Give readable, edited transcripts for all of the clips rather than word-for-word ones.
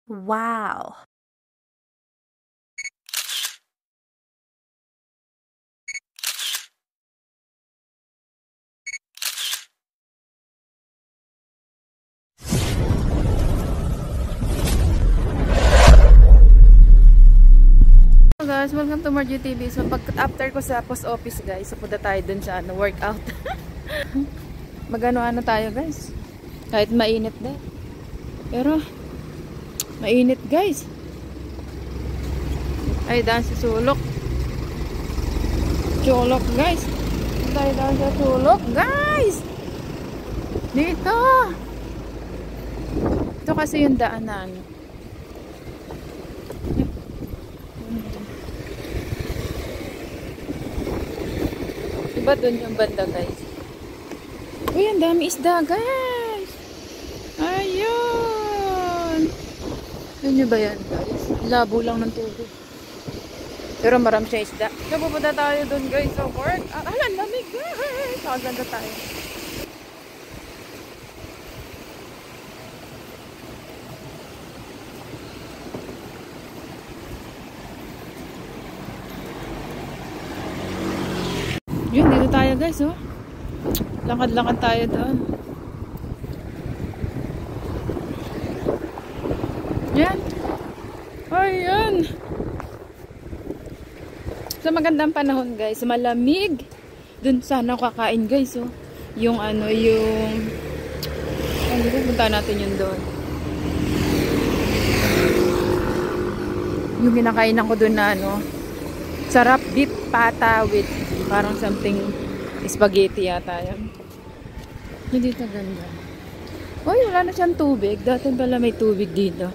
Wow! Hello guys, welcome to Margie TV. So after ko sa post office guys, so punta tayo dun sa workout. Magano tayo guys. Kahit mainit din. Pero mainit guys. Ay daan sa sulok. Sulok guys. Tayo daan sa sulok guys. Dito. Ito kasi yung daanan. Diba dun yung banda guys? Uy, ang dami isda guys! Ayun! Yun nyo ba yan guys? Labo lang ng tubig. Pero marami siya isda. So pupunta tayo dun guys sa work. Ang lamig guys! Maganda tayo. Yun, dito tayo guys, oh. Lakad-lakad tayo doon. Yan. Ayan. Sa magandang panahon guys, malamig. Doon sana kakain guys, oh. Yung dito, punta natin yun doon. Yung kinakainan ko doon na sarap beef pata with parang something spaghetti yata yan. Hindi ito ganda. Uy, wala na siyang tubig. Dati pala may tubig dito.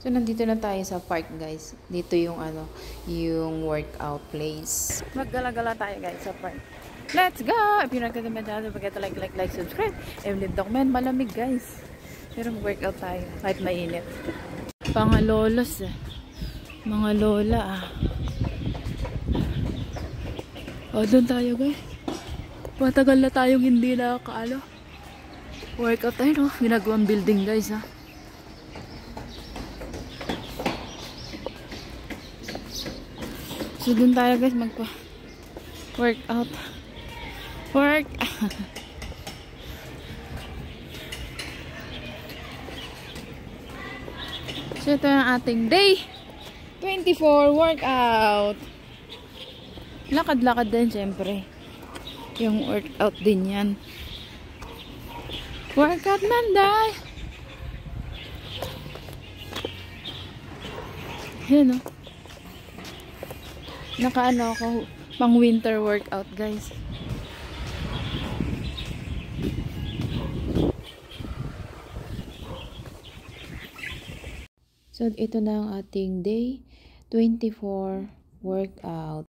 So, nandito na tayo sa park guys. Dito yung yung workout place. Maggala-gala tayo guys sa park. Let's go! If you're not gonna be done, don't forget to like, subscribe. And leave the comment. Malamig guys. Pero mag-workout tayo. Kahit mainit. Pangalolos eh. Mga lola doon tayo guys. Matagal na tayong hindi nakakaano. Workout tayo no. Ginagawang building guys ha. So doon tayo guys workout. So ito yung ating day 24 workout. Lakad-lakad din syempre. Yung workout din yan. Workout Monday. Yan o. Nakaano ako pang winter workout guys. So ito na ang ating day 24 workout.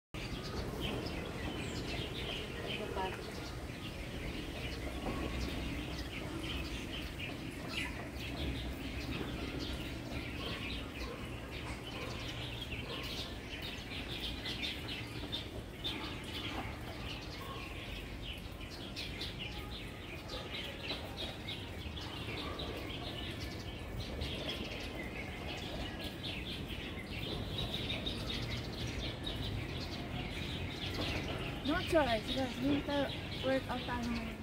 No choice, guys. Winter workout tayo ngayon.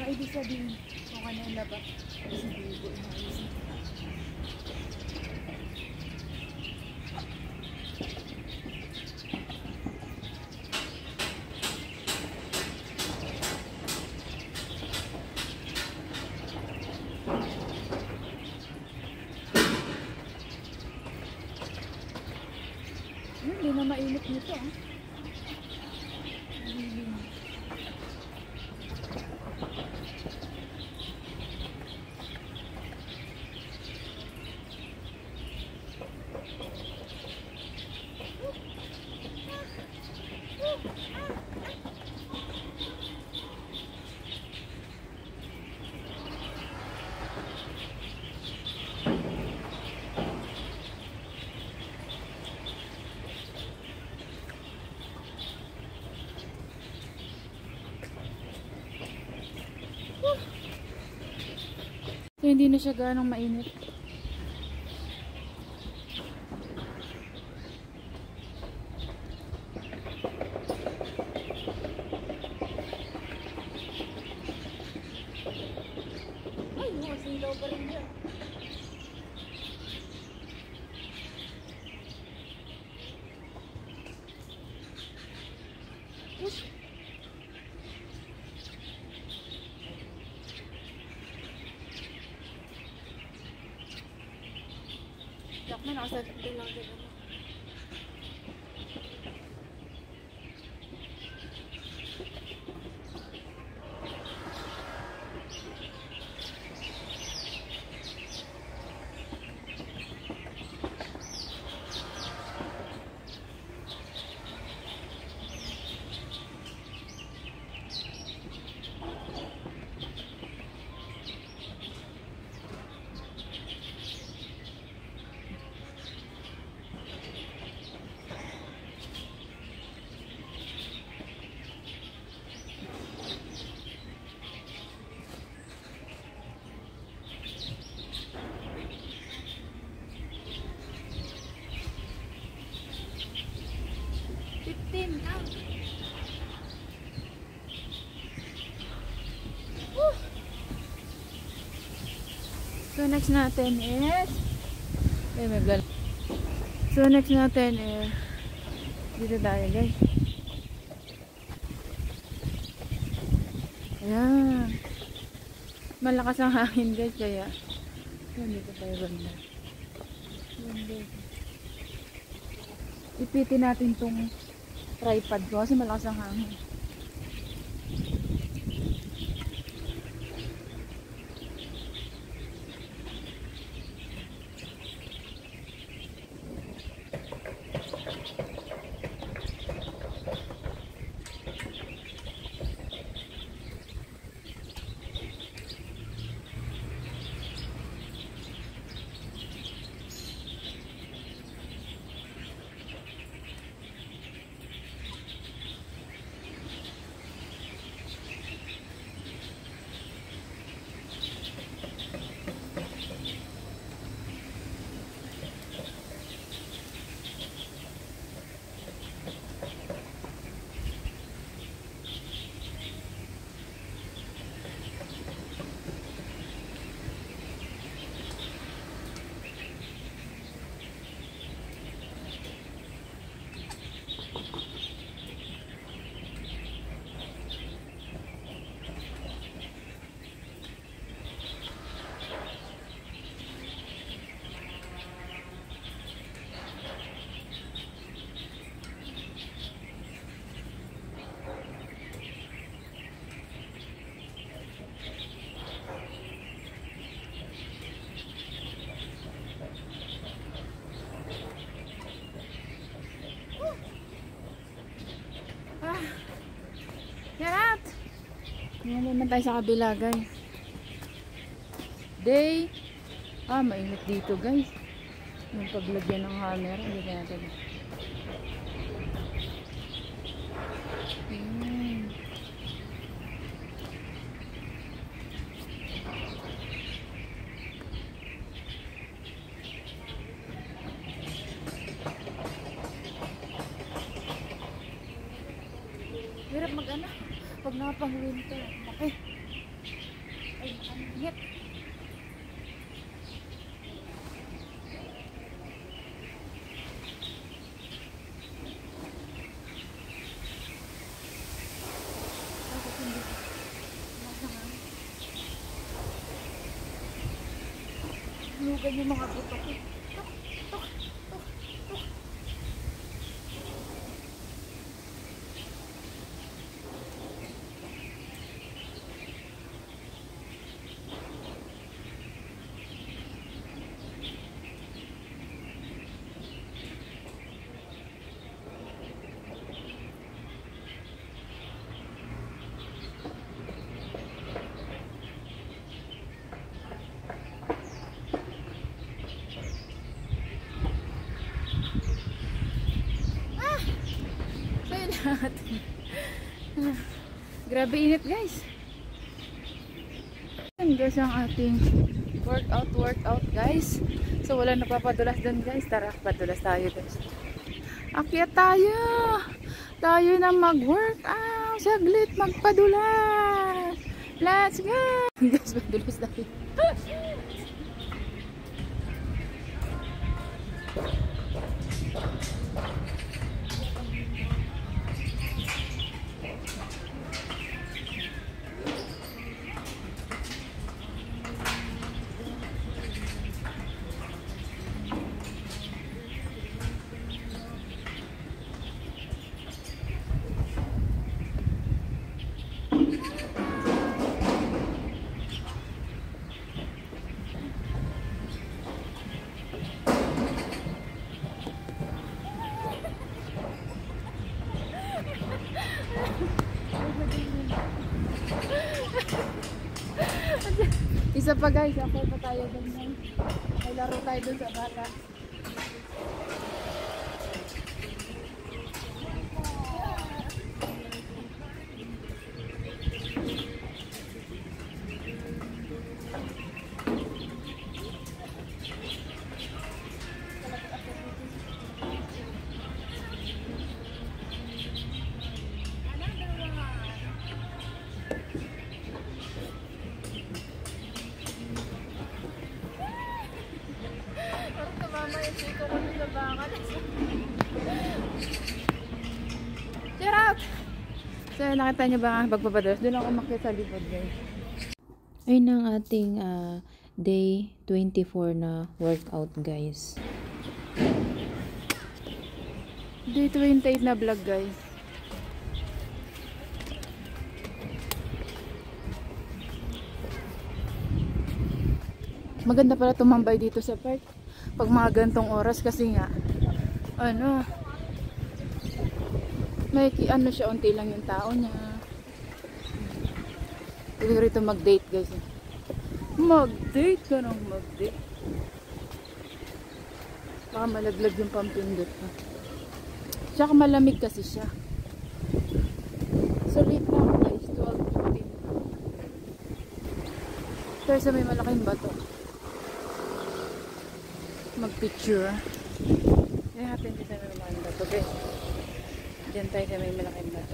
Ibig sabihin, kung ano yung labas, kasi bigo na isip. Hindi na mainit nito So, hindi na siya ganong mainit. Ay, masilaw pa rin yan. Yak na, nakasagot din lang din. So next natin is So next natin is dito tayo guys. Ayan. Malakas ang hangin guys kaya dito tayo banda. Ipitin natin tong tripod ko kasi malakas ang hangin. Yarap! Ngayon naman tayo sa kabila guys. Day! Mainit dito guys. Yung paglagyan ng hammer, hindi natin. Hirap mag-ana pag nakapang-winter. Okay. Ay, makaningit. Lugan yung mga buto ko. Grabe init guys. Yan guys ang ating workout guys. So wala napapadulas dun guys. Tara, padulas tayo guys. Akyat tayo. Tayo na mag-workout. Saglit magpadulas. Let's go. Guys, padulas tayo. Isa pa guys, ako pa tayo dun. May laro tayo dun sa bata. Shout out! So nakita niyo ba ang pagpapadulas? Doon ako makita sa likod guys. Ayun ang ating day 24 na workout guys. Day 28 na vlog guys. Maganda pala tumambay dito sa park pag mga gantong oras kasi nga ano may ano siya, unti lang yung tao niya. Pwede rito mag-date guys. Mag-date ka nang mag-date. Baka malaglag yung pampindot pa. Tsaka malamig kasi siya. So late na ako guys, 12:15. Pero sa may malaking bato. Mag-picture. Kaya natin dito sa may malaking bato guys. Diyan tayo sa may malaking bato.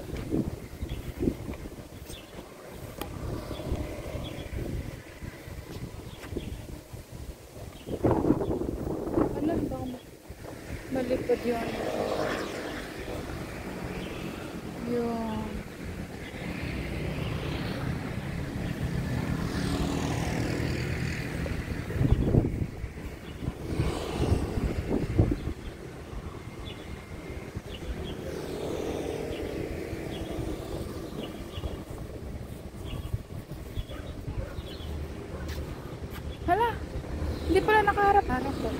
Ano ba? Malipad yung hala, hindi pala nakaharap-harap ko.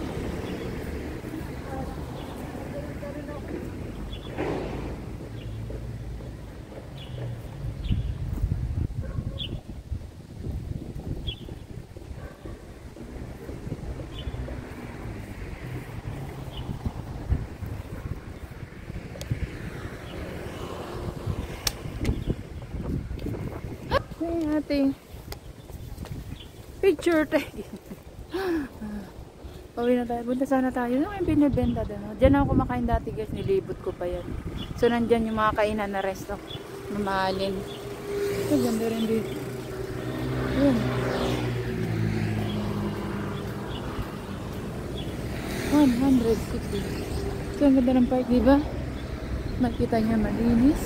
Yung ating picture tayo. Pauwi na tayo. Punta sana tayo. Ano yung binibenta doon? Diyan ako kumakain dati guys. Nilibot ko pa yan. So nandyan yung mga kainan na resto. Mamahalin. Ito ganda rin dito. Yun. 160. So ang ganda ng park, diba? Makita niya malinis.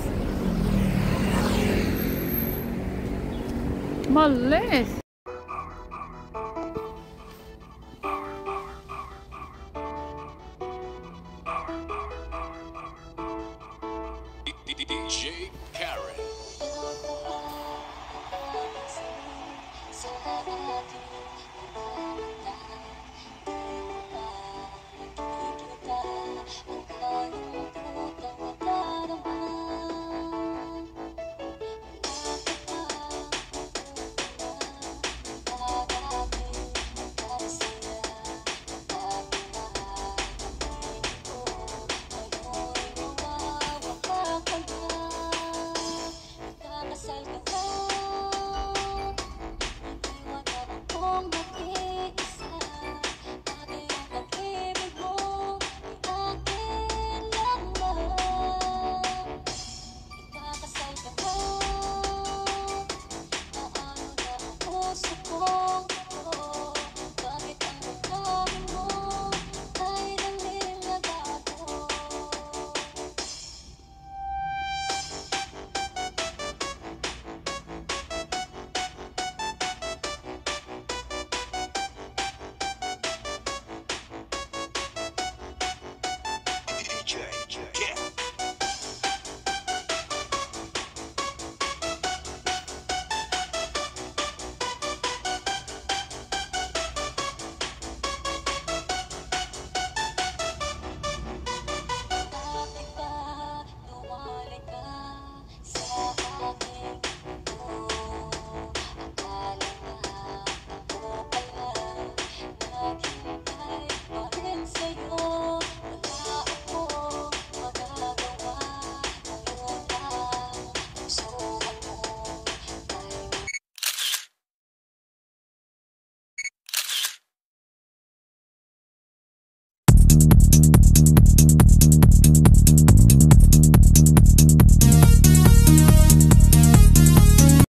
Malinis!